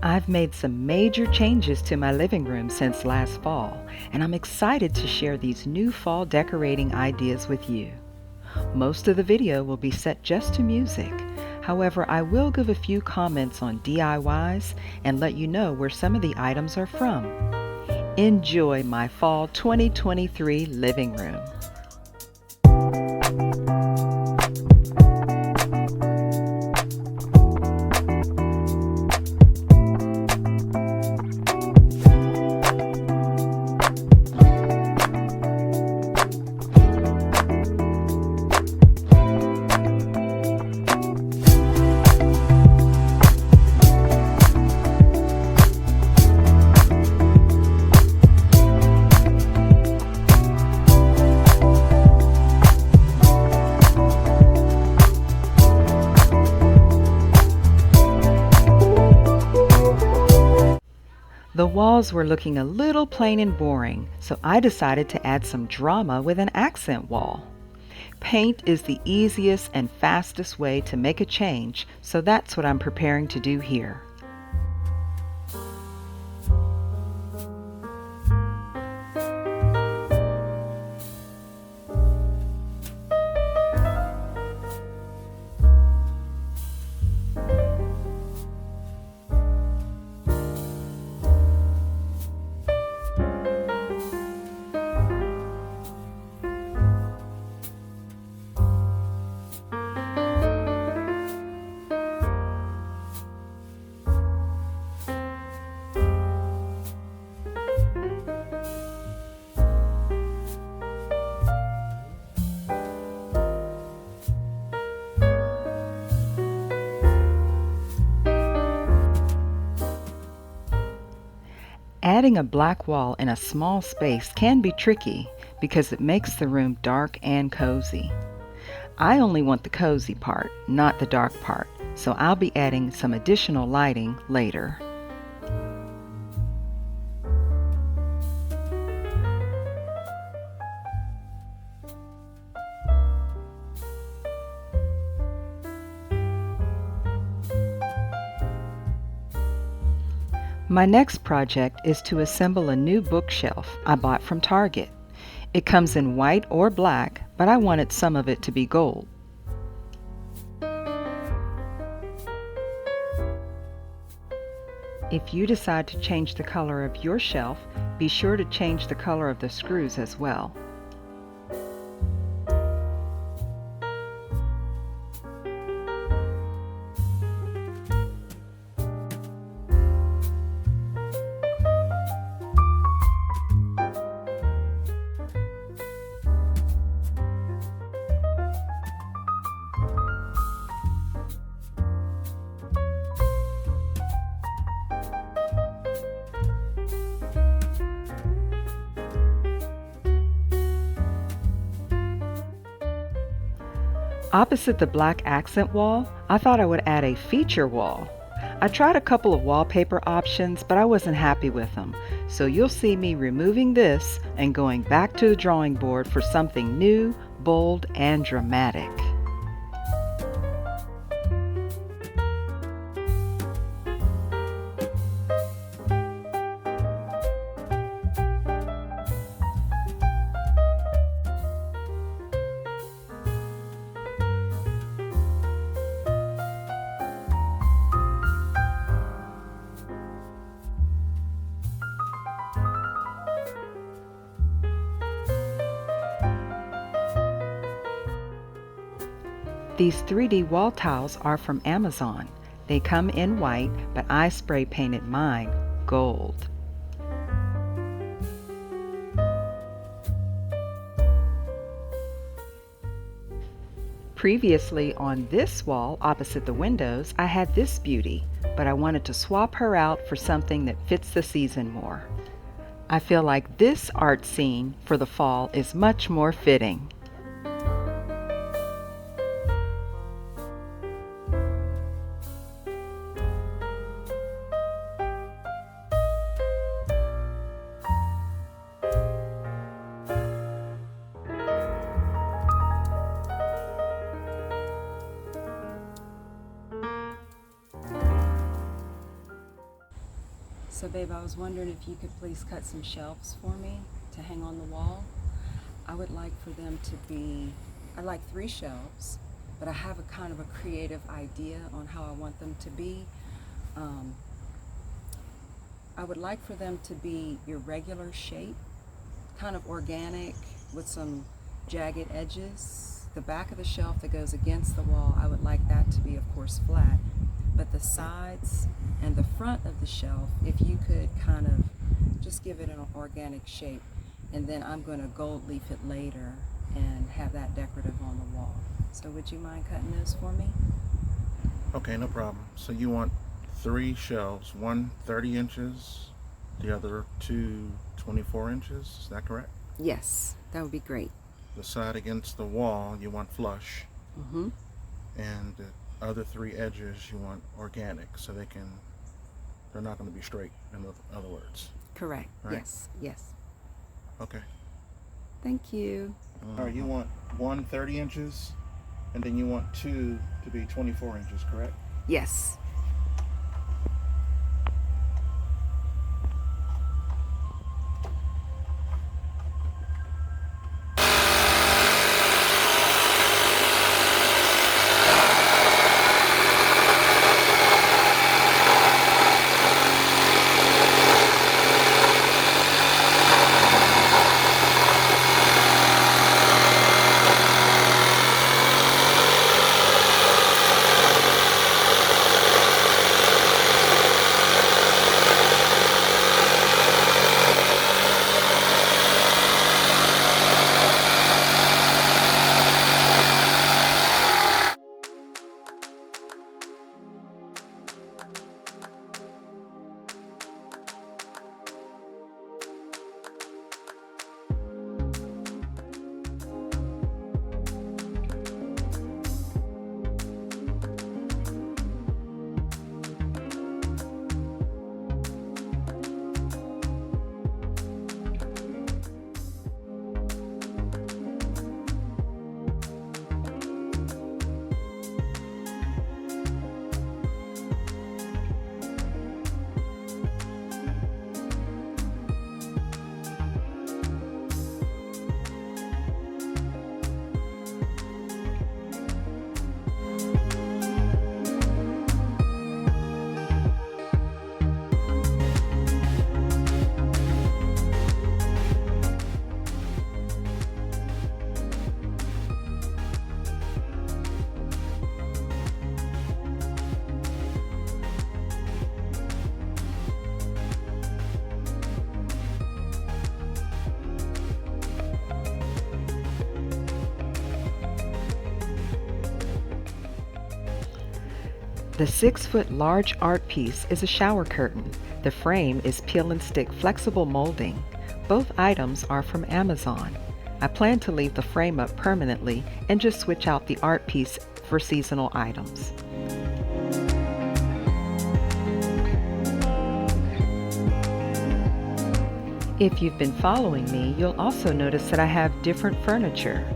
I've made some major changes to my living room since last fall, and I'm excited to share these new fall decorating ideas with you. Most of the video will be set just to music. However, I will give a few comments on DIYs and let you know where some of the items are from. Enjoy my fall 2023 living room. The walls were looking a little plain and boring, so I decided to add some drama with an accent wall. Paint is the easiest and fastest way to make a change, so that's what I'm preparing to do here. Adding a black wall in a small space can be tricky because it makes the room dark and cozy. I only want the cozy part, not the dark part, so I'll be adding some additional lighting later. My next project is to assemble a new bookshelf I bought from Target. It comes in white or black, but I wanted some of it to be gold. If you decide to change the color of your shelf, be sure to change the color of the screws as well. Opposite the black accent wall, I thought I would add a feature wall. I tried a couple of wallpaper options, but I wasn't happy with them, so you'll see me removing this and going back to the drawing board for something new, bold, and dramatic. These 3D wall tiles are from Amazon. They come in white, but I spray painted mine gold. Previously on this wall opposite the windows, I had this beauty, but I wanted to swap her out for something that fits the season more. I feel like this art scene for the fall is much more fitting. So babe, I was wondering if you could please cut some shelves for me to hang on the wall. I would like for them to be, I like 3 shelves, but I have a kind of a creative idea on how I want them to be. Um, I would like for them to be irregular shape, kind of organic with some jagged edges. The back of the shelf that goes against the wall, I would like that to be, of course, flat. But the sides and the front of the shelf, if you could kind of just give it an organic shape. And then I'm going to gold leaf it later and have that decorative on the wall. So would you mind cutting those for me? Okay, no problem. So you want 3 shelves, one 30 inches, the other 2 24 inches, is that correct? Yes, that would be great. The side against the wall you want flush, Mm-hmm. and the other 3 edges you want organic, so they're not going to be straight, in other words. Correct. Right. Yes, yes. Okay. Thank you. All right, you want one 30 inches, and then you want 2 to be 24 inches, correct? Yes. The 6-foot large art piece is a shower curtain. The frame is peel and stick flexible molding. Both items are from Amazon. I plan to leave the frame up permanently and just switch out the art piece for seasonal items. If you've been following me, you'll also notice that I have different furniture.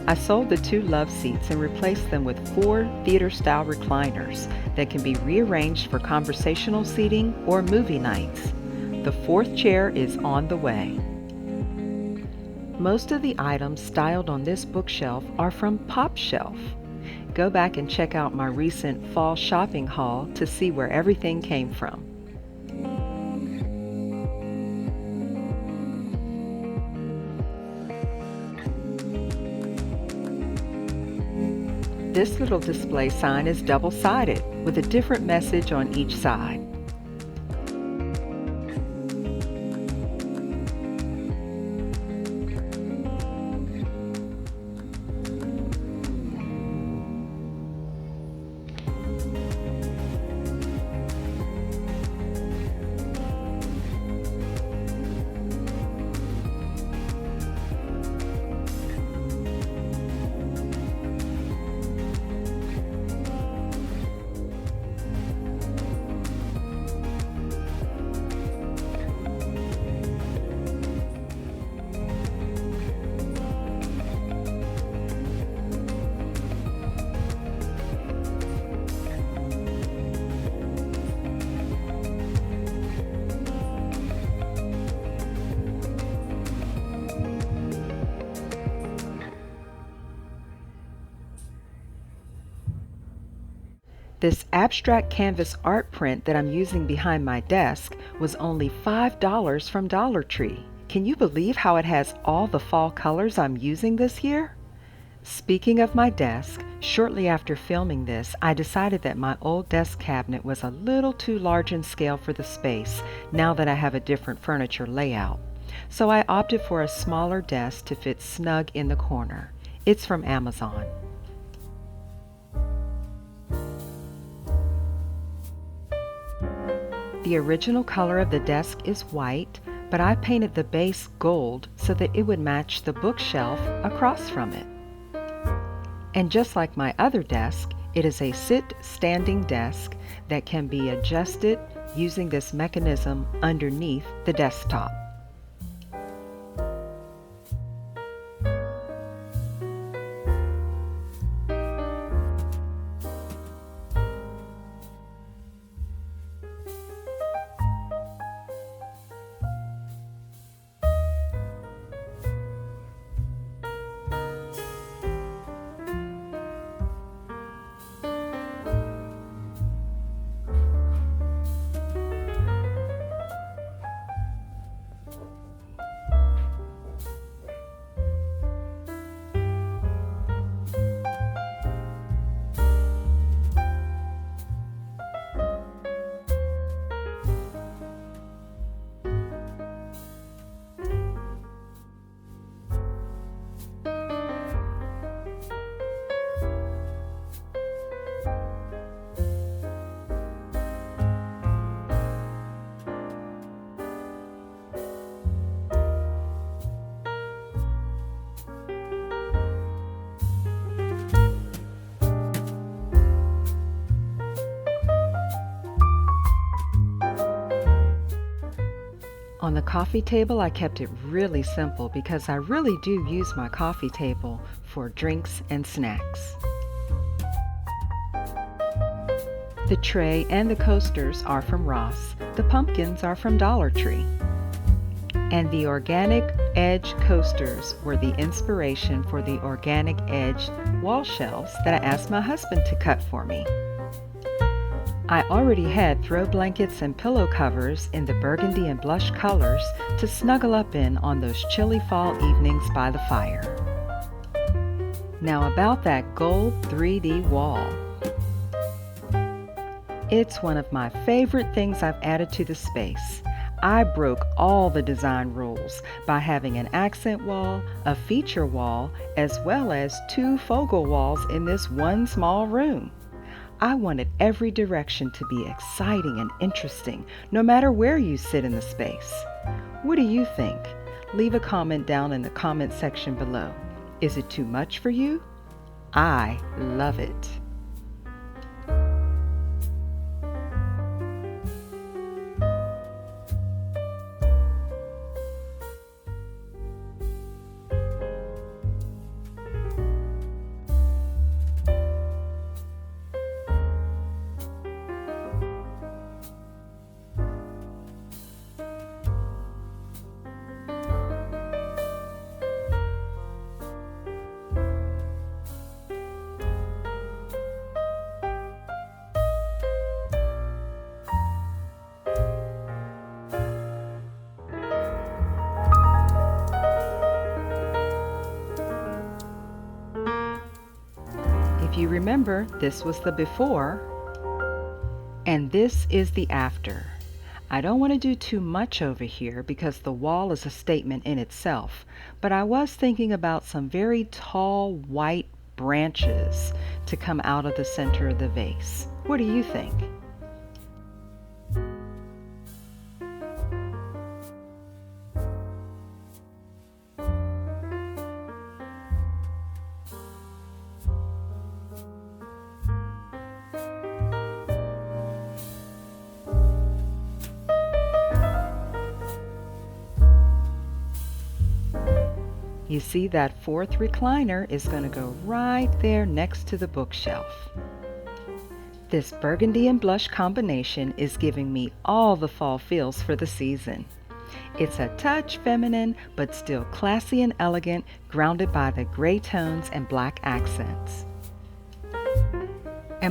I sold the 2 love seats and replaced them with 4 theater-style recliners that can be rearranged for conversational seating or movie nights. The 4th chair is on the way. Most of the items styled on this bookshelf are from PopShelf. Go back and check out my recent fall shopping haul to see where everything came from. This little display sign is double-sided with a different message on each side. This abstract canvas art print that I'm using behind my desk was only $5 from Dollar Tree. Can you believe how it has all the fall colors I'm using this year? Speaking of my desk, shortly after filming this, I decided that my old desk cabinet was a little too large in scale for the space now that I have a different furniture layout. So I opted for a smaller desk to fit snug in the corner. It's from Amazon. The original color of the desk is white, but I painted the base gold so that it would match the bookshelf across from it. And just like my other desk, it is a sit-standing desk that can be adjusted using this mechanism underneath the desktop. On the coffee table, I kept it really simple because I really do use my coffee table for drinks and snacks. The tray and the coasters are from Ross. The pumpkins are from Dollar Tree. And the Organic Edge coasters were the inspiration for the Organic Edge wall shelves that I asked my husband to cut for me. I already had throw blankets and pillow covers in the burgundy and blush colors to snuggle up in on those chilly fall evenings by the fire. Now about that gold 3D wall. It's one of my favorite things I've added to the space. I broke all the design rules by having an accent wall, a feature wall, as well as 2 focal walls in this one small room. I wanted every direction to be exciting and interesting, no matter where you sit in the space. What do you think? Leave a comment down in the comment section below. Is it too much for you? I love it. If you remember, this was the before, and this is the after. I don't want to do too much over here because the wall is a statement in itself, but I was thinking about some very tall white branches to come out of the center of the vase. What do you think? You see that 4th recliner is going to go right there next to the bookshelf. This burgundy and blush combination is giving me all the fall feels for the season. It's a touch feminine, but still classy and elegant, grounded by the gray tones and black accents.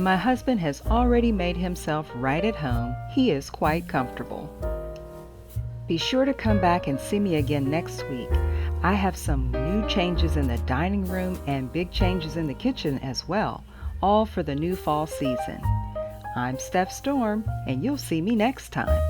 and my husband has already made himself right at home. He is quite comfortable. Be sure to come back and see me again next week. I have some new changes in the dining room and big changes in the kitchen as well, all for the new fall season. I'm Steph Storm, and you'll see me next time.